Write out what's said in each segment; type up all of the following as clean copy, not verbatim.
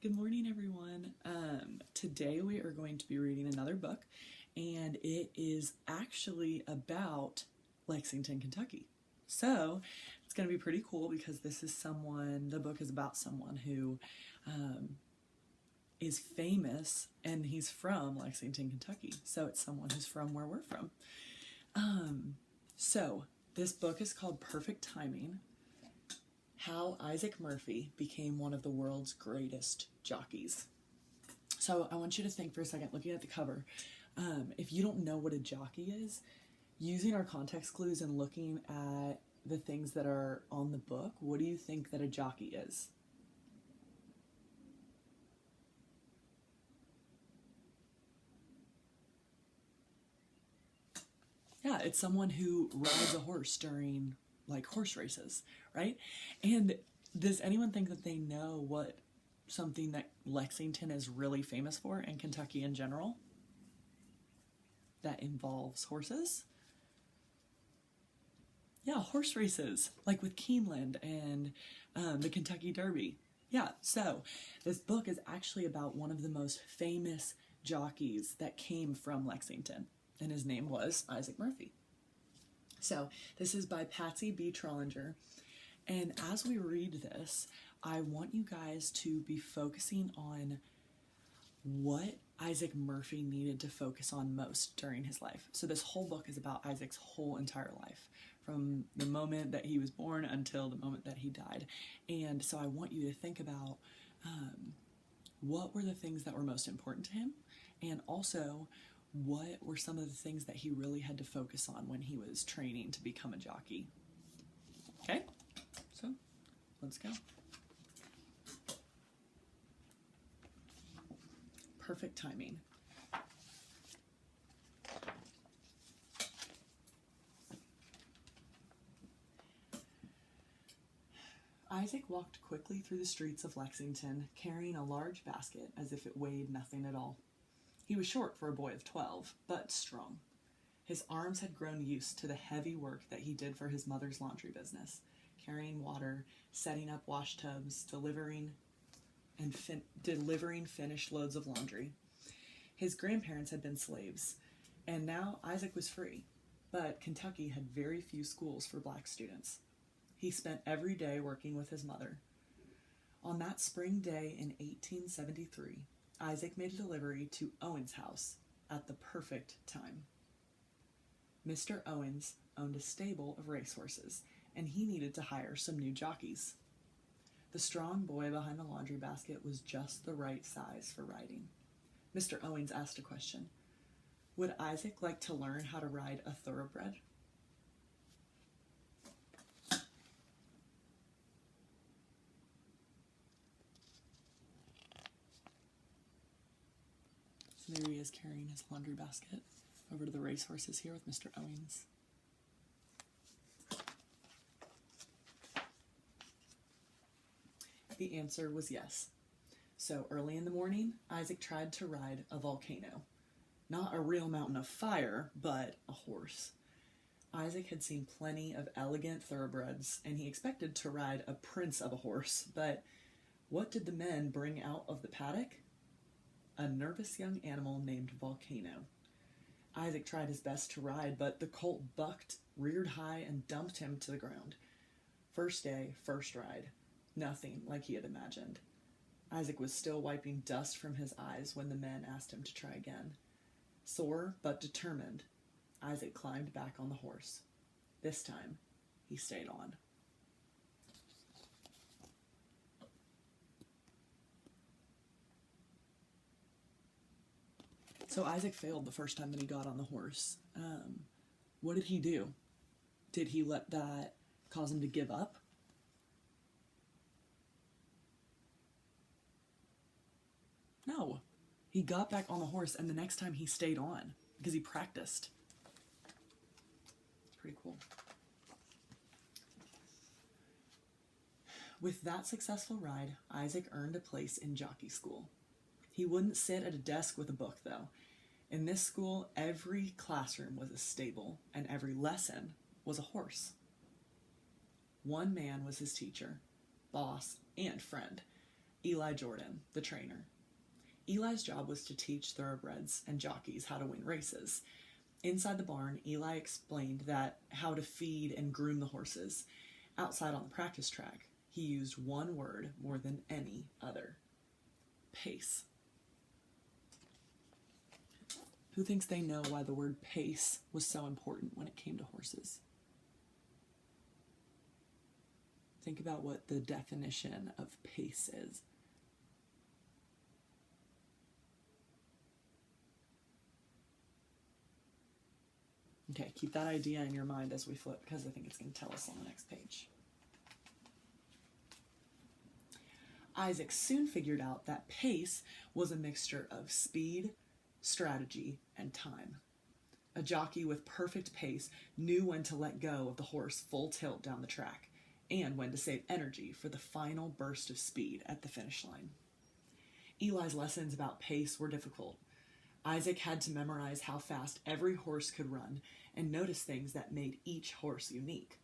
Good morning, everyone. Today we are going to be reading another book, and it is actually about Lexington, Kentucky. So it's going to be pretty cool because the book is about someone who is famous, and he's from Lexington, Kentucky. So it's someone who's from where we're from. So this book is called Perfect Timing: How Isaac Murphy Became One of the World's Greatest Jockeys. So I want you to think for a second, looking at the cover, if you don't know what a jockey is, using our context clues and looking at the things that are on the book, what do you think that a jockey is? Yeah, it's someone who rides a horse during like horse races, right? And does anyone think that they know what something that Lexington is really famous for, and Kentucky in general, that involves horses? Yeah, horse races, like with Keeneland and the Kentucky Derby. Yeah, so this book is actually about one of the most famous jockeys that came from Lexington, and his name was Isaac Murphy. So this is by Patsy B. Trollinger, and as we read this, I want you guys to be focusing on what Isaac Murphy needed to focus on most during his life. So this whole book is about Isaac's whole entire life, from the moment that he was born until the moment that he died. And so I want you to think about what were the things that were most important to him, and also what were some of the things that he really had to focus on when he was training to become a jockey. Okay, so let's go. Perfect timing. Isaac walked quickly through the streets of Lexington, carrying a large basket as if it weighed nothing at all. He was short for a boy of 12, but strong. His arms had grown used to the heavy work that he did for his mother's laundry business, carrying water, setting up wash tubs, delivering finished loads of laundry. His grandparents had been slaves, and now Isaac was free, but Kentucky had very few schools for black students. He spent every day working with his mother. On that spring day in 1873, Isaac made a delivery to Owens' house at the perfect time. Mr. Owens owned a stable of racehorses, and he needed to hire some new jockeys. The strong boy behind the laundry basket was just the right size for riding. Mr. Owens asked a question. Would Isaac like to learn how to ride a thoroughbred? So there he is carrying his laundry basket over to the racehorses here with Mr. Owens. The answer was yes. So early in the morning, Isaac tried to ride a volcano. Not a real mountain of fire, but a horse. Isaac had seen plenty of elegant thoroughbreds, and he expected to ride a prince of a horse, but what did the men bring out of the paddock? A nervous young animal named Volcano. Isaac tried his best to ride, but the colt bucked, reared high, and dumped him to the ground. First day, first ride. Nothing like he had imagined. Isaac was still wiping dust from his eyes when the men asked him to try again. Sore but determined, Isaac climbed back on the horse. This time, he stayed on. So Isaac failed the first time that he got on the horse. What did he do? Did he let that cause him to give up? No. He got back on the horse, and the next time he stayed on because he practiced. It's pretty cool. With that successful ride, Isaac earned a place in jockey school. He wouldn't sit at a desk with a book, though. In this school, every classroom was a stable, and every lesson was a horse. One man was his teacher, boss, and friend, Eli Jordan, the trainer. Eli's job was to teach thoroughbreds and jockeys how to win races. Inside the barn, Eli explained that how to feed and groom the horses. Outside on the practice track, he used one word more than any other: pace. Who thinks they know why the word pace was so important when it came to horses? Think about what the definition of pace is. Okay, keep that idea in your mind as we flip, because I think it's going to tell us on the next page. Isaac soon figured out that pace was a mixture of speed, strategy, and time. A jockey with perfect pace knew when to let go of the horse full tilt down the track and when to save energy for the final burst of speed at the finish line. Eli's lessons about pace were difficult. Isaac had to memorize how fast every horse could run and notice things that made each horse unique.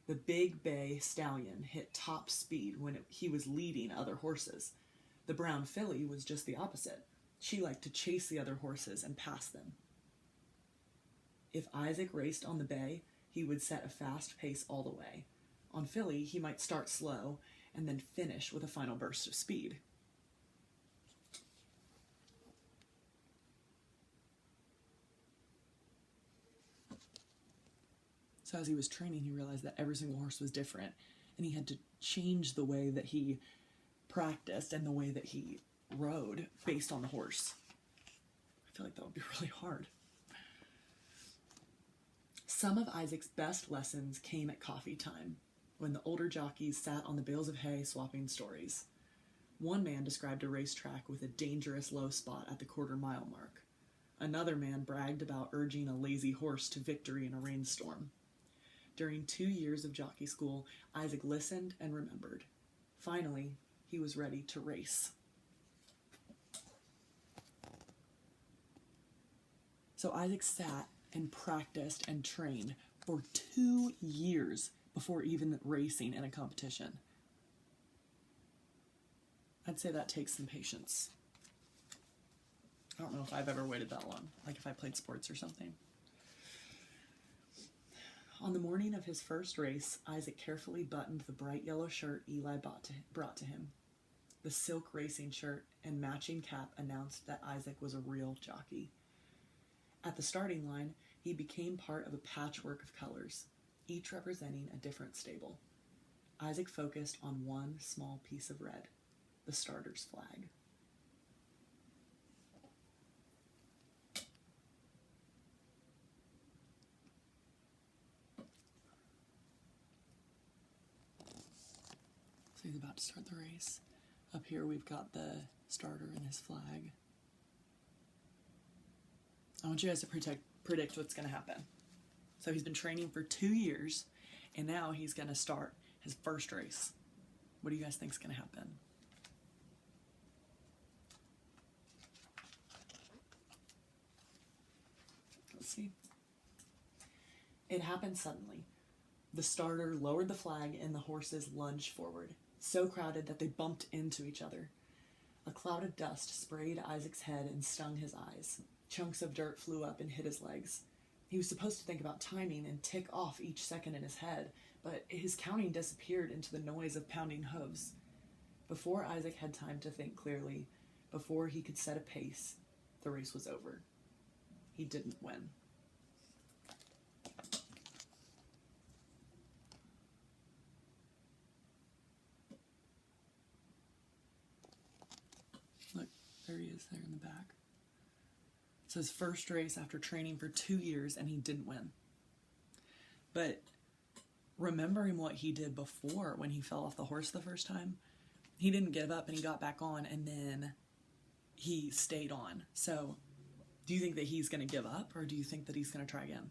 The Big Bay Stallion hit top speed when he was leading other horses. The Brown Filly was just the opposite. She liked to chase the other horses and pass them. If Isaac raced on the Bay, he would set a fast pace all the way. On Filly, he might start slow and then finish with a final burst of speed. So as he was training, he realized that every single horse was different, and he had to change the way that he practiced and the way that he rode based on the horse. I feel like that would be really hard. Some of Isaac's best lessons came at coffee time, when the older jockeys sat on the bales of hay swapping stories. One man described a racetrack with a dangerous low spot at the quarter-mile mark. Another man bragged about urging a lazy horse to victory in a rainstorm. During 2 years of jockey school, Isaac listened and remembered. Finally, he was ready to race. So Isaac sat and practiced and trained for 2 years before even racing in a competition. I'd say that takes some patience. I don't know if I've ever waited that long, like if I played sports or something. On the morning of his first race, Isaac carefully buttoned the bright yellow shirt Eli brought to him. The silk racing shirt and matching cap announced that Isaac was a real jockey. At the starting line, he became part of a patchwork of colors, each representing a different stable. Isaac focused on one small piece of red, the starter's flag. So he's about to start the race. Up here we've got the starter and his flag. I want you guys to predict what's going to happen. So he's been training for 2 years, and now he's going to start his first race. What do you guys think is going to happen? Let's see. It happened suddenly. The starter lowered the flag and the horses lunged forward, so crowded that they bumped into each other. A cloud of dust sprayed Isaac's head and stung his eyes. Chunks of dirt flew up and hit his legs. He was supposed to think about timing and tick off each second in his head, but his counting disappeared into the noise of pounding hooves. Before Isaac had time to think clearly, before he could set a pace, the race was over. He didn't win. Look, there he is there in the back. It's his first race after training for 2 years, and he didn't win. But remembering what he did before when he fell off the horse the first time, he didn't give up and he got back on, and then he stayed on. So do you think that he's going to give up, or do you think that he's going to try again?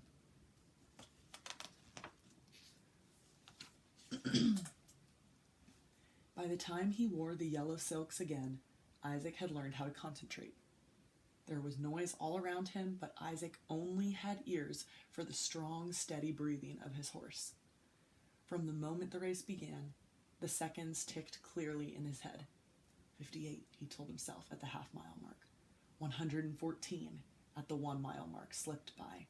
By the time he wore the yellow silks again, Isaac had learned how to concentrate. There was noise all around him, but Isaac only had ears for the strong, steady breathing of his horse. From the moment the race began, the seconds ticked clearly in his head. 58, he told himself at the half-mile mark. 114 at the 1-mile mark slipped by.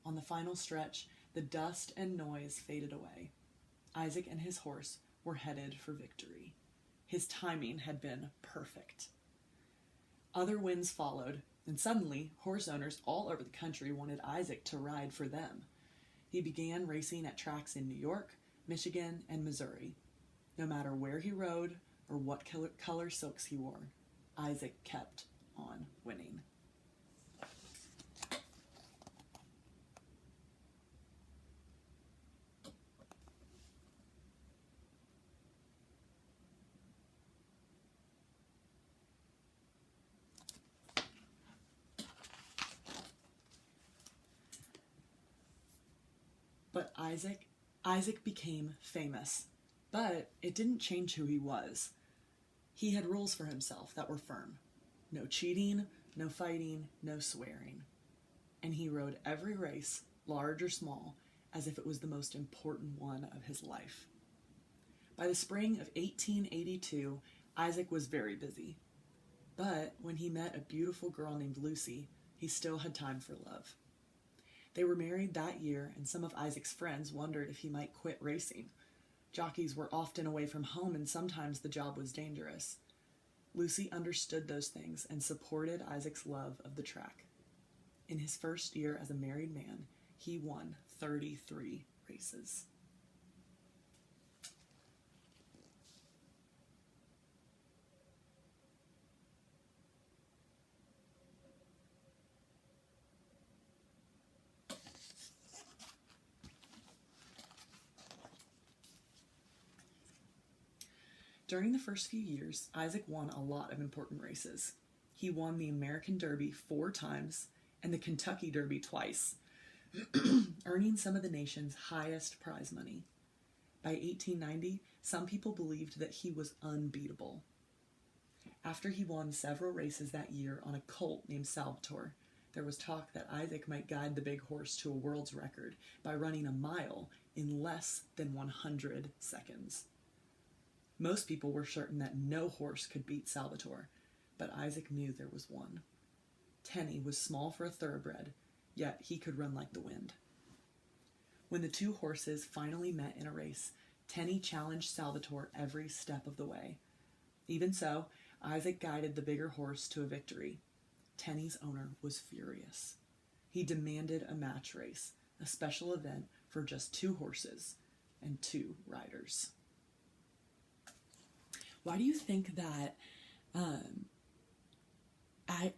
On the final stretch, the dust and noise faded away. Isaac and his horse were headed for victory. His timing had been perfect. Other wins followed, and suddenly, horse owners all over the country wanted Isaac to ride for them. He began racing at tracks in New York, Michigan, and Missouri. No matter where he rode or what color silks he wore, Isaac kept on winning. But Isaac became famous, but it didn't change who he was. He had rules for himself that were firm. No cheating, no fighting, no swearing. And he rode every race, large or small, as if it was the most important one of his life. By the spring of 1882, Isaac was very busy. But when he met a beautiful girl named Lucy, he still had time for love. They were married that year, and some of Isaac's friends wondered if he might quit racing. Jockeys were often away from home, and sometimes the job was dangerous. Lucy understood those things and supported Isaac's love of the track. In his first year as a married man, he won 33 races. During the first few years, Isaac won a lot of important races. He won the American Derby 4 times and the Kentucky Derby twice, earning some of the nation's highest prize money. By 1890, some people believed that he was unbeatable. After he won several races that year on a colt named Salvatore, there was talk that Isaac might guide the big horse to a world's record by running a mile in less than 100 seconds. Most people were certain that no horse could beat Salvatore, but Isaac knew there was one. Tenny was small for a thoroughbred, yet he could run like the wind. When the two horses finally met in a race, Tenny challenged Salvatore every step of the way. Even so, Isaac guided the bigger horse to a victory. Tenny's owner was furious. He demanded a match race, a special event for just 2 horses and 2 riders. Why do you think that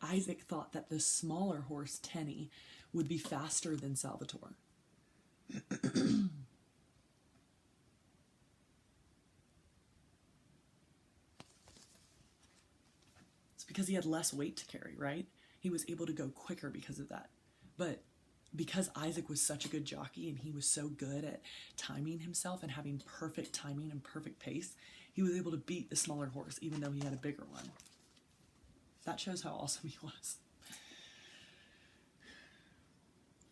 Isaac thought that the smaller horse, Tenny, would be faster than Salvatore? It's because he had less weight to carry, right? He was able to go quicker because of that. But because Isaac was such a good jockey and he was so good at timing himself and having perfect timing and perfect pace, he was able to beat the smaller horse even though he had a bigger one. That shows how awesome he was.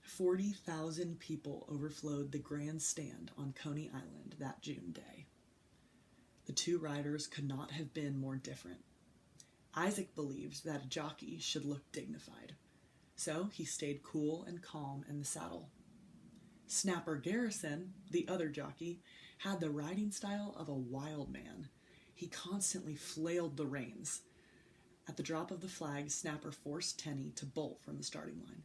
40,000 people overflowed the grandstand on Coney Island that June day. The 2 riders could not have been more different. Isaac believed that a jockey should look dignified, so he stayed cool and calm in the saddle. Snapper Garrison, the other jockey, had the riding style of a wild man. He constantly flailed the reins. At the drop of the flag, Snapper forced Tenny to bolt from the starting line.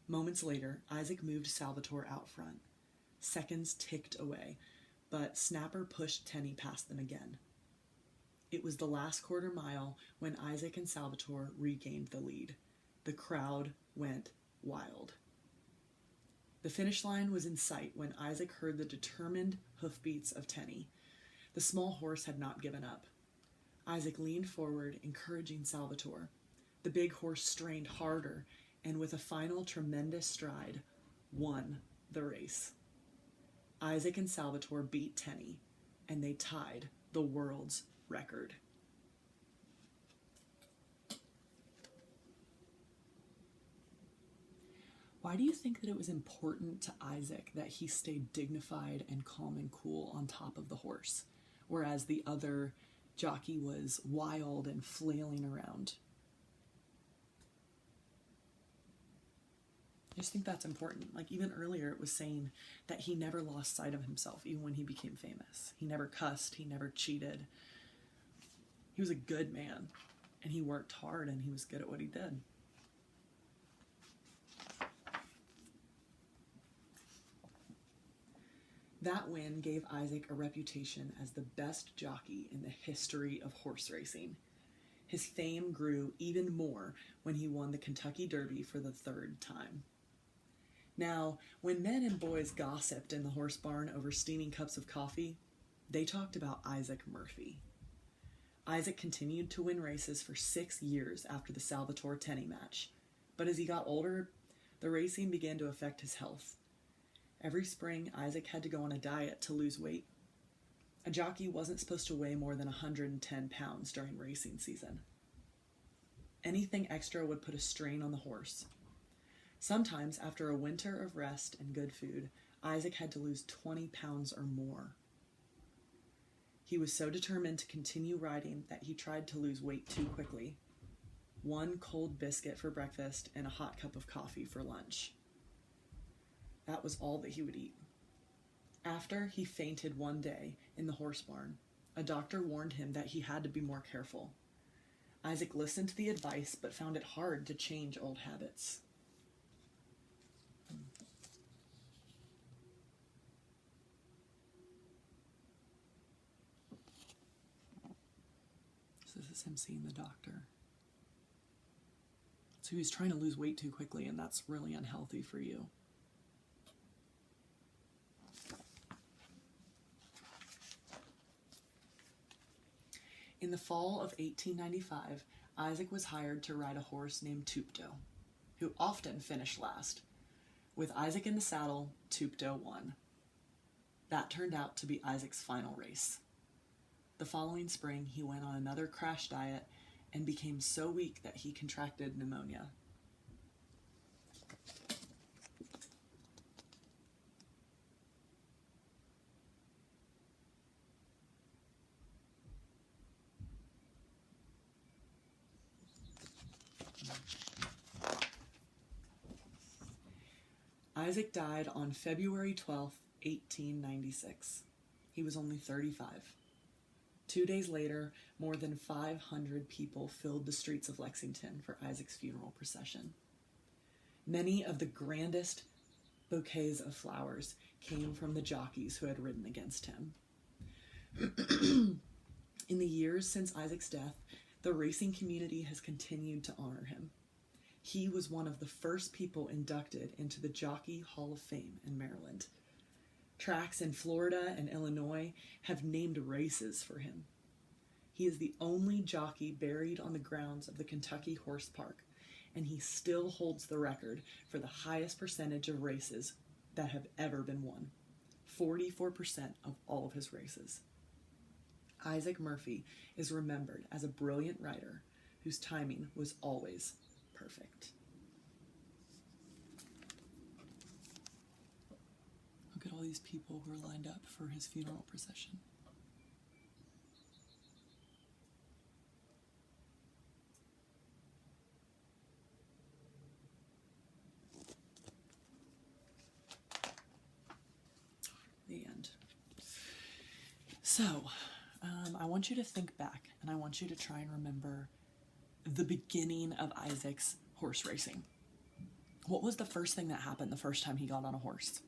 Moments later, Isaac moved Salvatore out front. Seconds ticked away, but Snapper pushed Tenny past them again. It was the last quarter mile when Isaac and Salvatore regained the lead. The crowd went wild. The finish line was in sight when Isaac heard the determined hoofbeats of Tenny. The small horse had not given up. Isaac leaned forward, encouraging Salvatore. The big horse strained harder, and with a final tremendous stride, won the race. Isaac and Salvatore beat Tenny, and they tied the world's record. Why do you think that it was important to Isaac that he stayed dignified and calm and cool on top of the horse, whereas the other Jockey was wild and flailing around. I just think that's important. Like, even earlier it was saying that he never lost sight of himself, even when he became famous. He never cussed, he never cheated. He was a good man, and he worked hard, and he was good at what he did. That win gave Isaac a reputation as the best jockey in the history of horse racing. His fame grew even more when he won the Kentucky Derby for the third time. Now, when men and boys gossiped in the horse barn over steaming cups of coffee, they talked about Isaac Murphy. Isaac continued to win races for 6 years after the Salvatore Tenney match, but as he got older, the racing began to affect his health. Every spring, Isaac had to go on a diet to lose weight. A jockey wasn't supposed to weigh more than 110 pounds during racing season. Anything extra would put a strain on the horse. Sometimes, after a winter of rest and good food, Isaac had to lose 20 pounds or more. He was so determined to continue riding that he tried to lose weight too quickly. 1 cold biscuit for breakfast and a hot cup of coffee for lunch. That was all that he would eat. After he fainted one day in the horse barn, a doctor warned him that he had to be more careful. Isaac listened to the advice, but found it hard to change old habits. So this is him seeing the doctor. So he was trying to lose weight too quickly, and that's really unhealthy for you. In the fall of 1895, Isaac was hired to ride a horse named Tupto, who often finished last. With Isaac in the saddle, Tupto won. That turned out to be Isaac's final race. The following spring, he went on another crash diet and became so weak that he contracted pneumonia. Isaac died on February 12, 1896. He was only 35. 2 days later, more than 500 people filled the streets of Lexington for Isaac's funeral procession. Many of the grandest bouquets of flowers came from the jockeys who had ridden against him. In the years since Isaac's death, the racing community has continued to honor him. He was one of the first people inducted into the Jockey Hall of Fame in Maryland. Tracks in Florida and Illinois have named races for him. He is the only jockey buried on the grounds of the Kentucky Horse Park, and he still holds the record for the highest percentage of races that have ever been won. 44% of all of his races. Isaac Murphy is remembered as a brilliant rider whose timing was always perfect. Look at all these people who are lined up for his funeral procession. The end. So, I want you to think back, and I want you to try and remember the beginning of Isaac's horse racing. What was the first thing that happened the first time he got on a horse?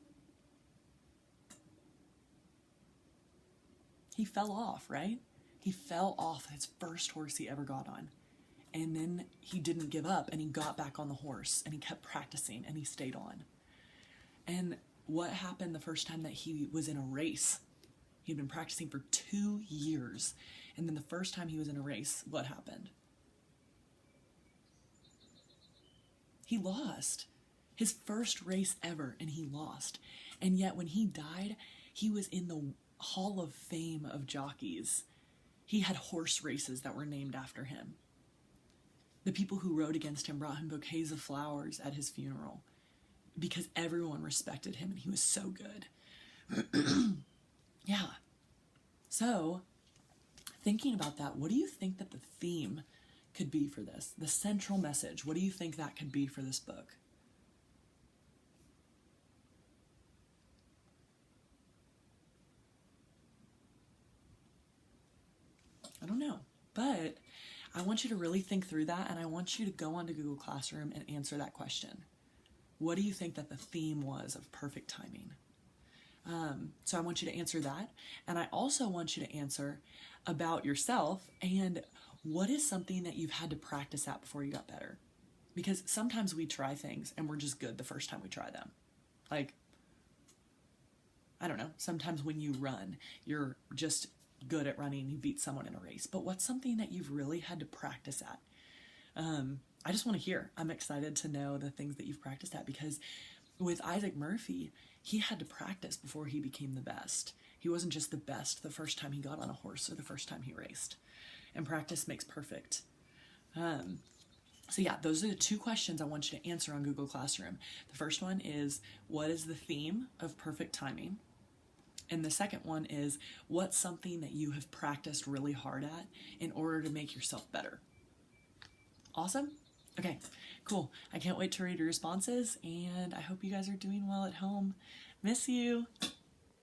He fell off, right? He fell off his first horse he ever got on. And then he didn't give up, and he got back on the horse, and he kept practicing, and he stayed on. And what happened the first time that he was in a race? He'd been practicing for 2 years. And then the first time he was in a race, what happened? He lost. His first race ever, and he lost. And yet when he died, he was in the Hall of Fame of jockeys. He had horse races that were named after him. The people who rode against him brought him bouquets of flowers at his funeral because everyone respected him and he was so good. Yeah. So, thinking about that, what do you think that the theme could be for this? The central message, what do you think that could be for this book? I don't know, but I want you to really think through that, and I want you to go onto Google Classroom and answer that question. What do you think that the theme was of perfect timing? So I want you to answer that, and I also want you to answer about yourself and what is something that you've had to practice at before you got better. Because sometimes we try things and we're just good the first time we try them. Like, I don't know, sometimes when you run, you're just good at running, you beat someone in a race. But what's something that you've really had to practice at? I just want to hear. I'm excited to know the things that you've practiced at, because with Isaac Murphy, he had to practice before he became the best. He wasn't just the best the first time he got on a horse or the first time he raced. And practice makes perfect. So yeah, those are the two questions I want you to answer on Google Classroom. The first one is, what is the theme of perfect timing? And the second one is, what's something that you have practiced really hard at in order to make yourself better? Awesome? Okay, cool. I can't wait to read your responses, and I hope you guys are doing well at home. Miss you.